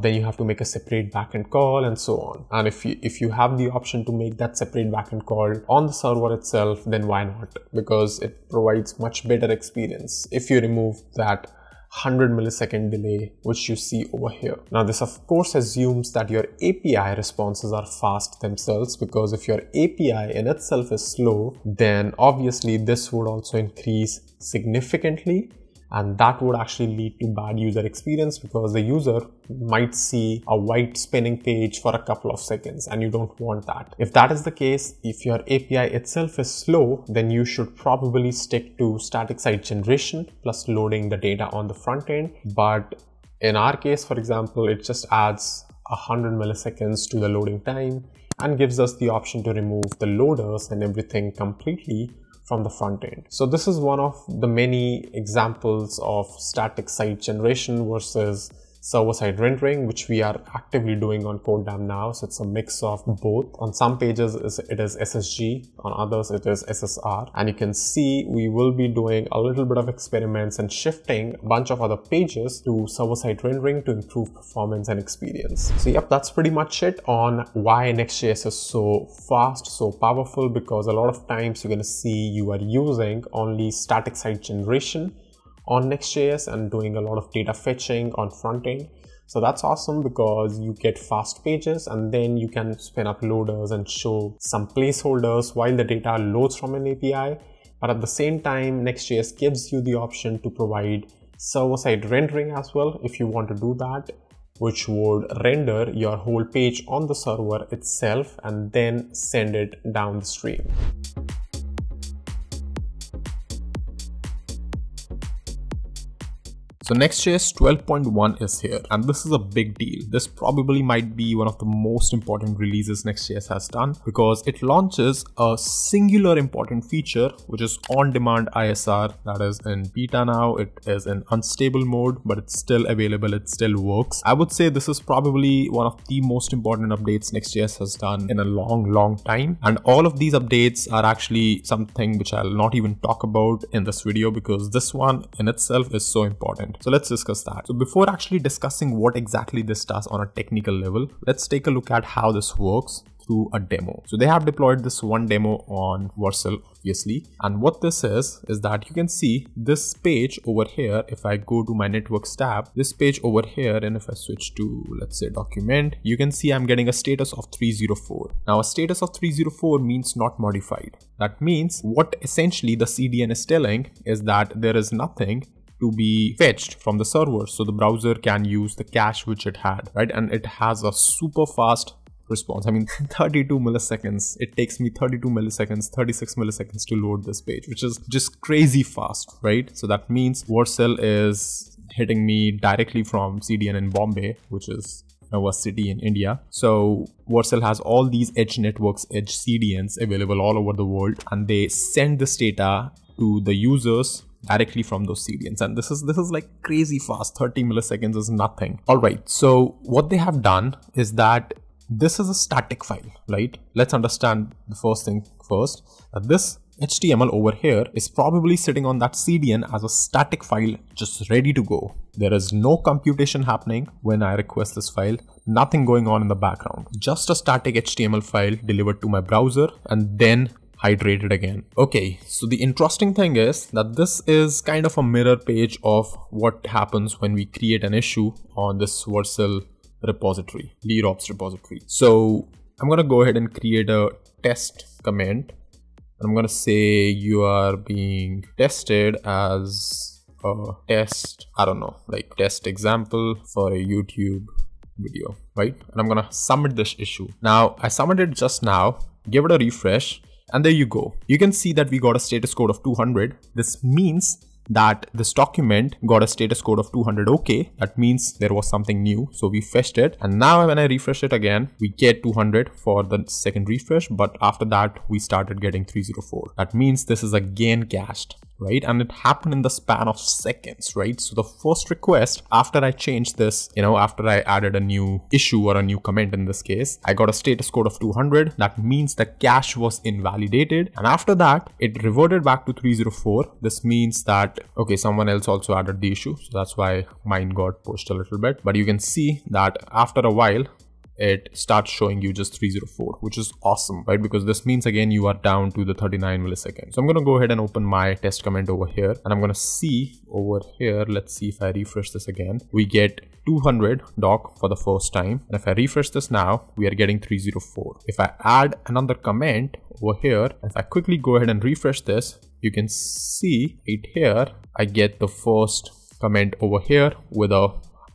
then you have to make a separate backend call and so on. And if you have the option to make that separate backend call on the server itself, then why not? Because it provides much better experience if you remove that 100 millisecond delay which you see over here. Now this of course assumes that your API responses are fast themselves, because if your API in itself is slow, then obviously this would also increase significantly, and that would actually lead to bad user experience because the user might see a white spinning page for a couple of seconds, and you don't want that. If that is the case, if your API itself is slow, then you should probably stick to static site generation plus loading the data on the front end. But in our case, for example, it just adds 100 milliseconds to the loading time and gives us the option to remove the loaders and everything completely from the front end. So this is one of the many examples of static site generation versus server-side rendering, which we are actively doing on codedamn now. So it's a mix of both. On some pages it is SSG, on others it is SSR. And you can see we will be doing a little bit of experiments and shifting a bunch of other pages to server-side rendering to improve performance and experience. So yep, that's pretty much it on why Next.js is so fast, so powerful, because a lot of times you're going to see you are using only static site generation on Next.js and doing a lot of data fetching on front end. So that's awesome because you get fast pages and then you can spin up loaders and show some placeholders while the data loads from an API. But at the same time, Next.js gives you the option to provide server-side rendering as well if you want to do that, which would render your whole page on the server itself and then send it down the stream. So Next.js 12.1 is here, and this is a big deal. This probably might be one of the most important releases Next.js has done because it launches a singular important feature, which is on-demand ISR. That is in beta now. It is in unstable mode, but it's still available. It still works. I would say this is probably one of the most important updates Next.js has done in a long time. And all of these updates are actually something which I'll not even talk about in this video because this one in itself is so important. So let's discuss that. So before actually discussing what exactly this does on a technical level, let's take a look at how this works through a demo. So they have deployed this one demo on Vercel, obviously. And what this is that you can see this page over here. If I go to my networks tab, this page over here, and if I switch to, let's say, document, you can see I'm getting a status of 304. Now a status of 304 means not modified. That means what essentially the CDN is telling is that there is nothing to be fetched from the server, so the browser can use the cache which it had, right? And it has a super fast response. I mean, 32 milliseconds. It takes me 32 milliseconds, 36 milliseconds to load this page, which is just crazy fast, right? So that means Vercel is hitting me directly from CDN in Bombay, which is a city in India. So Vercel has all these edge networks, edge CDNs available all over the world, and they send this data to the users directly from those CDNs, and this is like crazy fast. 30 milliseconds is nothing. All right, so what they have done is that this is a static file, right? Let's understand the first thing first, that this HTML over here is probably sitting on that CDN as a static file, just ready to go. There is no computation happening when I request this file, nothing going on in the background, just a static HTML file delivered to my browser and then hydrated again. Okay, so the interesting thing is that this is kind of a mirror page of what happens when we create an issue on this Vercel repository, leerops repository. So I'm gonna go ahead and create a test comment. I'm gonna say you are being tested as a test, I don't know, like test example for a YouTube video, right? And I'm gonna submit this issue. Now I submitted just now, give it a refresh, and there you go. You can see that we got a status code of 200. This means that this document got a status code of 200. Okay, that means there was something new. So we fetched it. And now when I refresh it again, we get 200 for the second refresh. But after that, we started getting 304. That means this is again cached, right? And it happened in the span of seconds, right? So the first request after I changed this, after I added a new issue or a new comment in this case, I got a status code of 200. That means the cache was invalidated. And after that, it reverted back to 304. This means that, okay, someone else also added the issue. So that's why mine got pushed a little bit. But you can see that after a while, it starts showing you just 304, which is awesome, right? Because this means again you are down to the 39 milliseconds. So I'm going to go ahead and open my test comment over here, and I'm going to see over here, let's see if I refresh this again, we get 200 doc for the first time. And if I refresh this now, we are getting 304. If I add another comment over here, if I quickly go ahead and refresh this, you can see it here, I get the first comment over here with a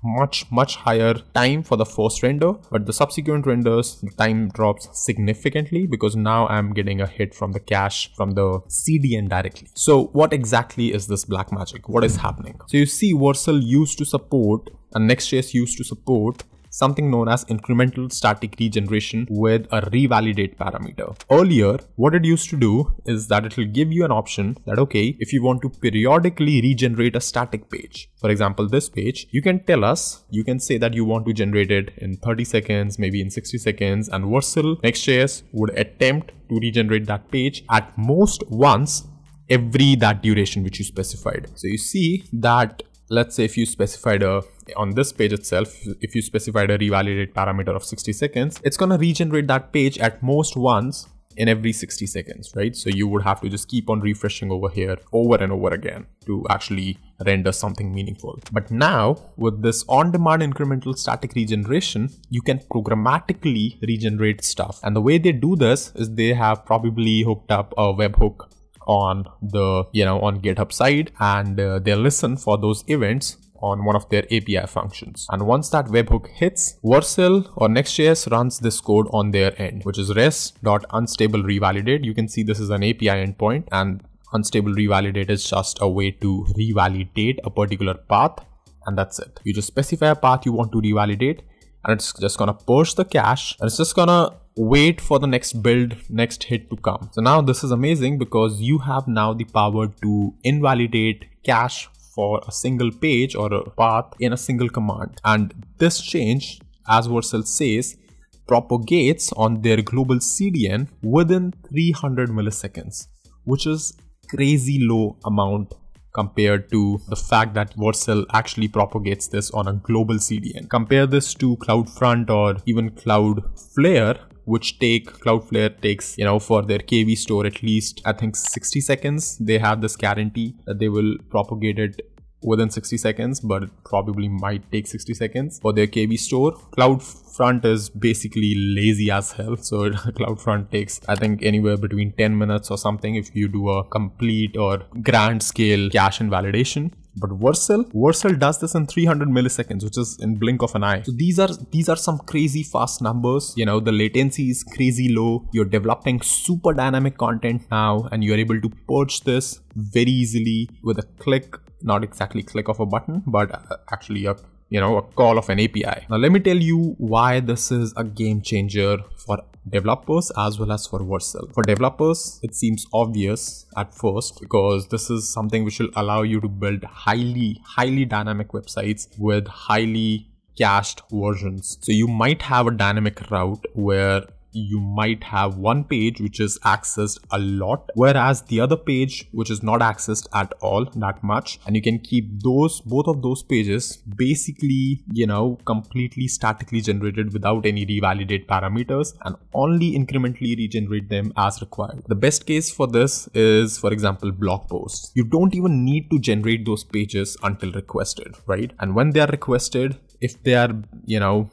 much higher time for the first render, but the subsequent renders, the time drops significantly because now I'm getting a hit from the cache from the CDN directly. So what exactly is this black magic? What is happening? So you see Vercel used to support and Next.js used to support something known as incremental static regeneration with a revalidate parameter. Earlier, what it used to do is that it will give you an option that, okay, if you want to periodically regenerate a static page, for example, this page, you can tell us, you can say that you want to generate it in 30 seconds, maybe in 60 seconds, and Vercel Next.js would attempt to regenerate that page at most once every that duration which you specified. So you see that, let's say if you specified on this page itself, if you specified a revalidate parameter of 60 seconds, it's going to regenerate that page at most once in every 60 seconds, right? So you would have to just keep on refreshing over here over and over again to actually render something meaningful. But now with this on-demand incremental static regeneration, you can programmatically regenerate stuff. And the way they do this is they have probably hooked up a webhook on the, on GitHub side, and they listen for those events on one of their API functions. And once that webhook hits, Vercel or Next.js runs this code on their end, which is res.unstable revalidate. You can see this is an API endpoint, and unstable revalidate is just a way to revalidate a particular path, and that's it. You just specify a path you want to revalidate, and it's just gonna purge the cache, and it's just gonna wait for the next build, next hit to come. So now this is amazing because you have now the power to invalidate cache for a single page or a path in a single command. And this change, as Vercel says, propagates on their global CDN within 300 milliseconds, which is crazy low amount compared to the fact that Vercel actually propagates this on a global CDN. Compare this to CloudFront or even Cloudflare, which Cloudflare takes, for their KV store at least, I think 60 seconds. They have this guarantee that they will propagate it within 60 seconds, but it probably might take 60 seconds for their KV store. CloudFront is basically lazy as hell. So CloudFront takes, I think, anywhere between 10 minutes or something if you do a complete or grand scale cache invalidation. But Vercel does this in 300 milliseconds, which is in blink of an eye. So these are some crazy fast numbers. The latency is crazy low. You're developing super dynamic content now, and you're able to purge this very easily with a click, not exactly click of a button, but actually a call of an API. Now let me tell you why this is a game changer for developers as well as for Vercel. For developers, it seems obvious at first because this is something which will allow you to build highly dynamic websites with highly cached versions. So you might have a dynamic route where you might have one page which is accessed a lot, whereas the other page which is not accessed at all that much, and you can keep both of those pages basically completely statically generated without any revalidate parameters, and only incrementally regenerate them as required. The best case for this is, for example, blog posts. You don't even need to generate those pages until requested, right? And when they are requested, if they are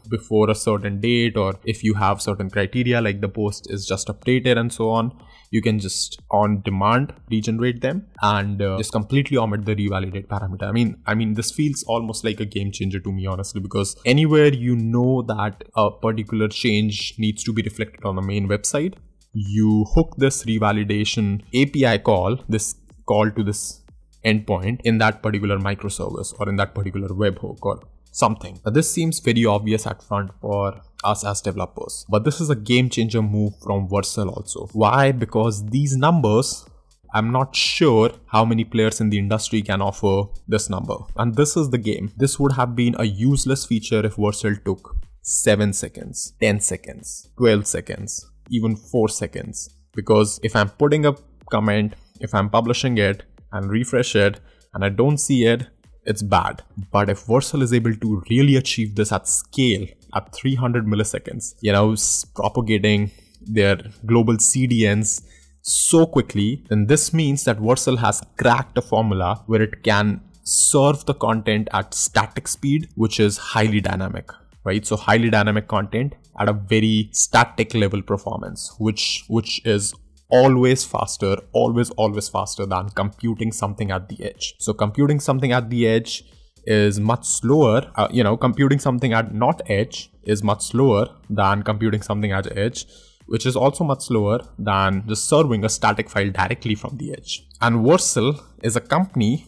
before a certain date, or if you have certain criteria like the post is just updated and so on, you can just on demand regenerate them and just completely omit the revalidate parameter. I mean this feels almost like a game changer to me, honestly, because anywhere that a particular change needs to be reflected on the main website, you hook this revalidation API call, this call to this endpoint in that particular microservice or in that particular webhook or something. Now, this seems very obvious at front for us as developers, but this is a game changer move from Vercel also. Why? Because these numbers, I'm not sure how many players in the industry can offer this number. And this is the game. This would have been a useless feature if Vercel took 7 seconds, 10 seconds, 12 seconds, even 4 seconds. Because if I'm putting a comment, if I'm publishing it and refresh it and I don't see it, it's bad. But if Vercel is able to really achieve this at scale at 300 milliseconds, propagating their global CDNs so quickly, then this means that Vercel has cracked a formula where it can serve the content at static speed, which is highly dynamic, right? So highly dynamic content at a very static level performance, which is always faster than computing something at the edge. So computing something at the edge is much slower. Computing something at not edge is much slower than computing something at edge, which is also much slower than just serving a static file directly from the edge. And Vercel is a company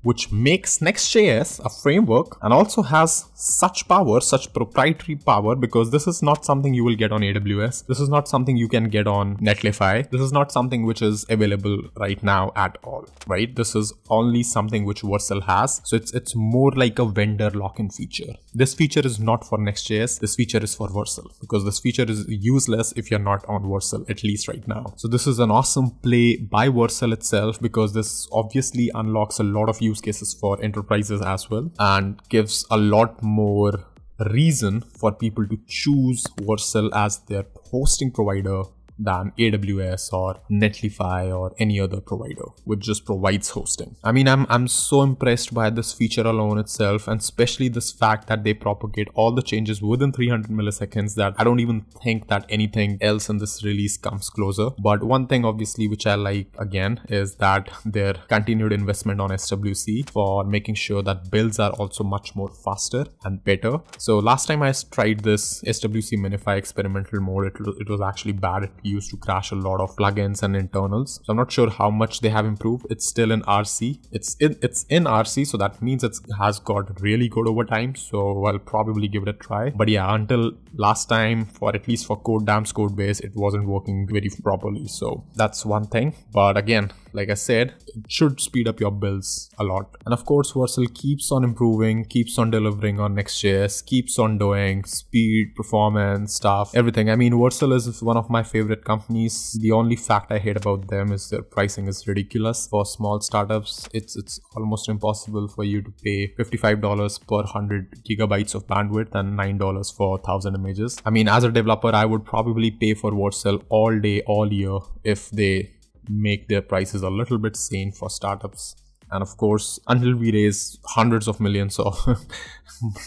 which makes Next.js a framework and also has such power, such proprietary power, because this is not something you will get on AWS. This is not something you can get on Netlify. This is not something which is available right now at all, right? This is only something which Vercel has. So it's more like a vendor lock-in feature. This feature is not for Next.js. This feature is for Vercel, because this feature is useless if you're not on Vercel, at least right now. So this is an awesome play by Vercel itself, because this obviously unlocks a lot of use cases for enterprises as well and gives a lot more reason for people to choose Vercel as their hosting provider than AWS or Netlify or any other provider which just provides hosting. I mean, I'm so impressed by this feature alone itself, and especially this fact that they propagate all the changes within 300 milliseconds that I don't even think that anything else in this release comes closer. But one thing obviously which I like again is that their continued investment on SWC for making sure that builds are also much more faster and better. So last time I tried this SWC Minify experimental mode, it was actually bad. It used to crash a lot of plugins and internals. So I'm not sure how much they have improved. It's still in RC. It's in RC, so that means it has got really good over time. So I'll probably give it a try. But yeah, until last time, at least for codedamm's code base, it wasn't working very properly. So that's one thing. But again, like I said, it should speed up your builds a lot. And of course, Vercel keeps on improving, keeps on delivering on Next.js, keeps on doing speed, performance, stuff, everything. I mean, Vercel is one of my favorite companies. The only fact I hate about them is their pricing is ridiculous. For small startups, it's almost impossible for you to pay $55 per 100 gigabytes of bandwidth and $9 for 1,000 images. I mean, as a developer, I would probably pay for Vercel all day, all year if they make their prices a little bit sane for startups. And of course, until we raise hundreds of millions of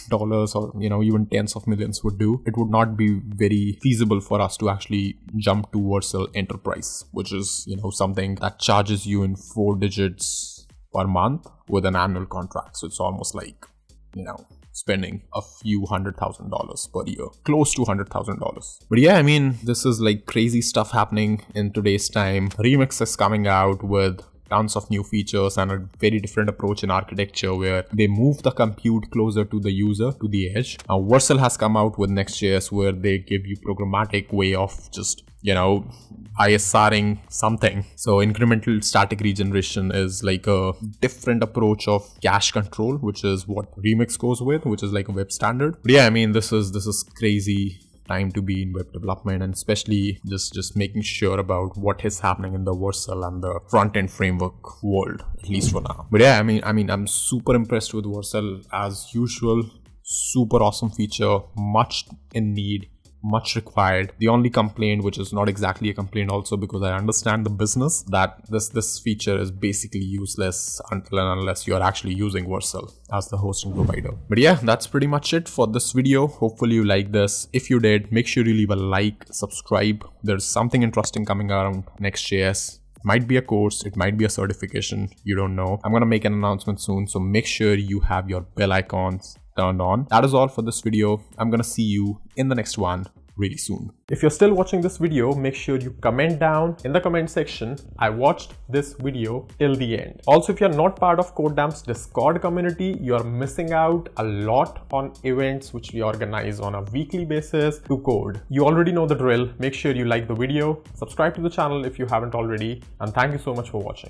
dollars, or even tens of millions would do, it would not be very feasible for us to actually jump to Vercel Enterprise, which is something that charges you in 4 digits per month with an annual contract. So it's almost like spending a few $100,000 per year, close to $100,000. But yeah, I mean, this is like crazy stuff happening in today's time. Remix is coming out with tons of new features and a very different approach in architecture where they move the compute closer to the user, to the edge. Now, Vercel has come out with Next.js where they give you programmatic way of just, ISRing something. So incremental static regeneration is like a different approach of cache control, which is what Remix goes with, which is like a web standard. But yeah, I mean, this is crazy time to be in web development, and especially just making sure about what is happening in the Vercel and the front-end framework world, at least for now. But yeah, I mean, I'm super impressed with Vercel as usual. Super awesome feature, much in need, much required. The only complaint, which is not exactly a complaint also, because I understand the business, that this feature is basically useless until and unless you're actually using Vercel as the hosting provider. But yeah, that's pretty much it for this video. Hopefully you like this. If you did, make sure you leave a like, subscribe. There's something interesting coming around Next.js. It might be a course, it might be a certification, you don't know. I'm gonna make an announcement soon, so make sure you have your bell icons turned on. That is all for this video. I'm gonna see you in the next one really soon. If you're still watching this video, make sure you comment down in the comment section, I watched this video till the end. Also, if you're not part of codedamm's Discord community, you're missing out a lot on events which we organize on a weekly basis to code. You already know the drill. Make sure you like the video, subscribe to the channel if you haven't already, and thank you so much for watching.